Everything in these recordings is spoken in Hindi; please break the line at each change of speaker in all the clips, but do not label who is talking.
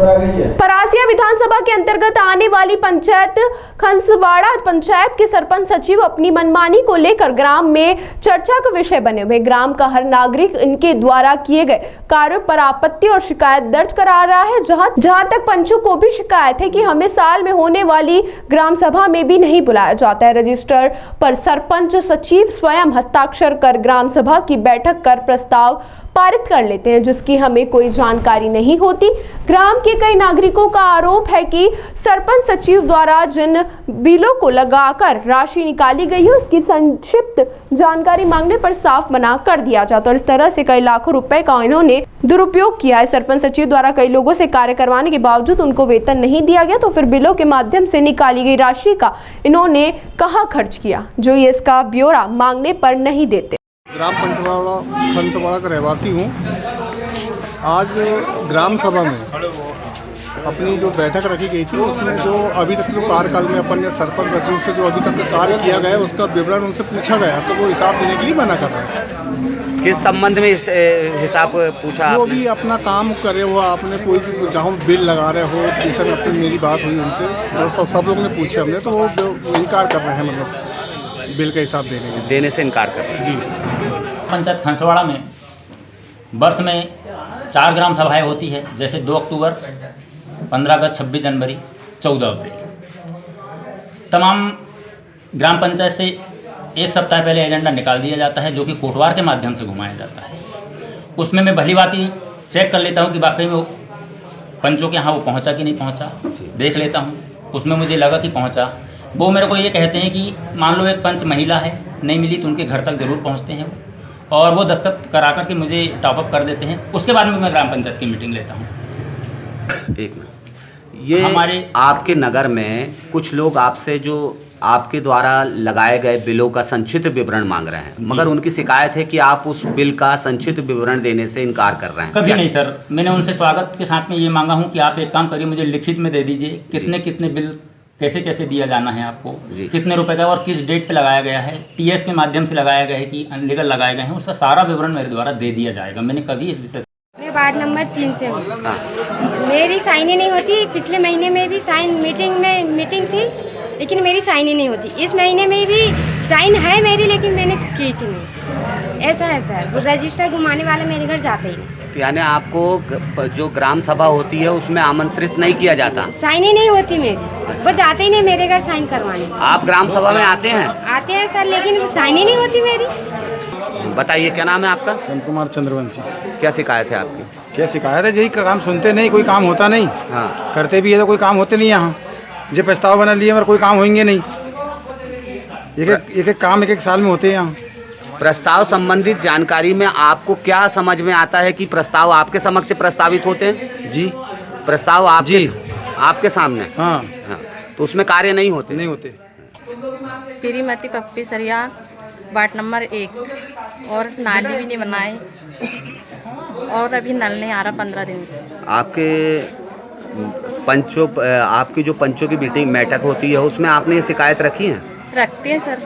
परासिया विधानसभा के अंतर्गत आने वाली पंचायत खंसवाड़ा पंचायत के सरपंच सचिव अपनी मनमानी को लेकर ग्राम में चर्चा का विषय बने हुए। ग्राम का हर नागरिक इनके द्वारा किए गए कार्यों पर आपत्ति और शिकायत दर्ज करा रहा है। जहां तक पंचों को भी शिकायत है कि हमें साल में होने वाली ग्राम सभा में भी नहीं बुलाया जाता है। रजिस्टर पर सरपंच सचिव स्वयं हस्ताक्षर कर ग्राम सभा की बैठक कर प्रस्ताव पारित कर लेते हैं, जिसकी हमें कोई जानकारी नहीं होती। ग्राम के कई नागरिकों का आरोप है कि सरपंच सचिव द्वारा जिन बिलों को लगाकर राशि निकाली गई है उसकी संक्षिप्त जानकारी मांगने पर साफ मना कर दिया जाता है और इस तरह से कई लाखों रुपए का इन्होंने दुरुपयोग किया है। सरपंच सचिव द्वारा कई लोगों से कार्य करवाने के बावजूद उनको वेतन नहीं दिया गया, तो फिर बिलों के माध्यम से निकाली गई राशि का इन्होंने कहाँ खर्च किया, जो ये इसका ब्यौरा मांगने पर नहीं देते।
ग्राम खंसवाड़ा का रहवासी हूँ। आज ग्राम सभा में अपनी जो बैठक रखी गई थी उसमें जो अभी तक जो कार्यकाल में अपन ने सरपंच सचिव से जो अभी तक का कार्य किया गया है उसका विवरण उनसे पूछा गया, तो वो हिसाब देने के लिए मना कर रहे हैं।
किस संबंध में हिसाब पूछा?
जो भी अपना काम करे हुआ आपने कोई भी जहाँ बिल लगा रहे हो उस विषय में अपनी मेरी बात हुई उनसे, तो सब लोगों ने पूछे हमने, तो वो इनकार कर रहे हैं, मतलब बिल का हिसाब देने से इनकार कर रहे हैं।
जी, पंचायत खंसवाड़ा में वर्ष में 4 ग्राम सभाएं होती है, जैसे 2 अक्टूबर, 15 अगस्त, 26 जनवरी, 14 अप्रैल। तमाम ग्राम पंचायत से एक सप्ताह पहले एजेंडा निकाल दिया जाता है, जो कि कोटवार के माध्यम से घुमाया जाता है। उसमें मैं भली बात ही चेक कर लेता हूँ कि वाकई में पंचों के यहाँ वो पहुँचा कि नहीं पहुँचा, देख लेता हूँ। उसमें मुझे लगा कि पहुँचा। वो मेरे को ये कहते हैं कि मान लो एक पंच महिला है, नहीं मिली तो उनके घर तक ज़रूर पहुँचते हैं और वो दस्तखत करा कर के मुझे टॉपअप कर देते हैं। उसके बाद में मैं ग्राम पंचायत की मीटिंग लेता हूँ।
एक मिनट, ये हमारे आपके नगर में कुछ लोग आपसे जो आपके द्वारा लगाए गए बिलों का संक्षिप्त विवरण मांग रहे हैं, मगर उनकी शिकायत है कि आप उस बिल का संक्षिप्त विवरण देने से इनकार कर रहे हैं।
कभी नहीं सर, मैंने उनसे स्वागत के साथ में ये मांगा हूँ कि आप एक काम करिए, मुझे लिखित में दे दीजिए कितने बिल कैसे कैसे दिया जाना है आपको, कितने रुपए का और किस डेट पे लगाया गया है, टीएस के माध्यम से लगाया गया है कि अनलीगल लगाए गए हैं, उसका सारा विवरण मेरे द्वारा दे दिया जाएगा। मैंने कभी इस विषय
मैं वार्ड नंबर 3 से हूँ। मेरी साइन ही नहीं होती। पिछले महीने में भी मीटिंग थी, लेकिन मेरी साइन ही नहीं होती। इस महीने में भी साइन है मेरी, लेकिन मैंने खींची नहीं। ऐसा है सर, वो रजिस्टर घुमाने वाले मेरे घर जाते ही नहीं।
यानी आपको जो ग्राम सभा होती है उसमें आमंत्रित नहीं किया जाता?
साइन ही नहीं होती मेरी, वो जाते ही नहीं मेरे घर साइन करवाने।
आप ग्राम सभा में आते हैं?
आते हैं सर, लेकिन साइन ही नहीं होती मेरी।
बताइए, क्या नाम है आपका?
संत कुमार चंद्रवंशी।
क्या शिकायत है आपकी?
क्या शिकायत है? यही काम सुनते नहीं, कोई काम होता नहीं।
हाँ,
करते भी है तो कोई काम होते नहीं। यहाँ जो प्रस्ताव बना लिए मगर कोई काम होंगे नहीं। एक काम एक साल में होते हैं। यहाँ
प्रस्ताव संबंधित जानकारी में आपको क्या समझ में आता है कि प्रस्ताव आपके समक्ष प्रस्तावित होते हैं?
जी,
प्रस्ताव आपके सामने।
हाँ,
तो उसमें कार्य नहीं होते?
श्रीमती पप्पी सरिया, वार्ड नंबर 1, और नाली भी नहीं बनाए और अभी नल नहीं आ रहा 15 दिन से। आपकी जो पंचों की मीटिंग बैठक होती है उसमें आपने ये शिकायत रखी है? रखते हैं सर,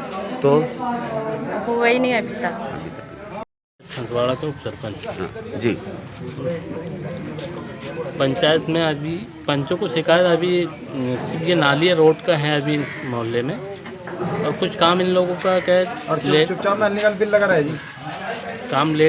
तो
हुआ ही नहीं अभी तक।
खंसवाड़ा के उप सरपंच।
हाँ, जी।
पंचायत में अभी पंचों को शिकायत अभी सिर्फ ये नाली रोड का है अभी मोहल्ले में, और कुछ काम इन लोगों का क्या
और चुपचाप बिल लगा रहा है जी।
काम लेट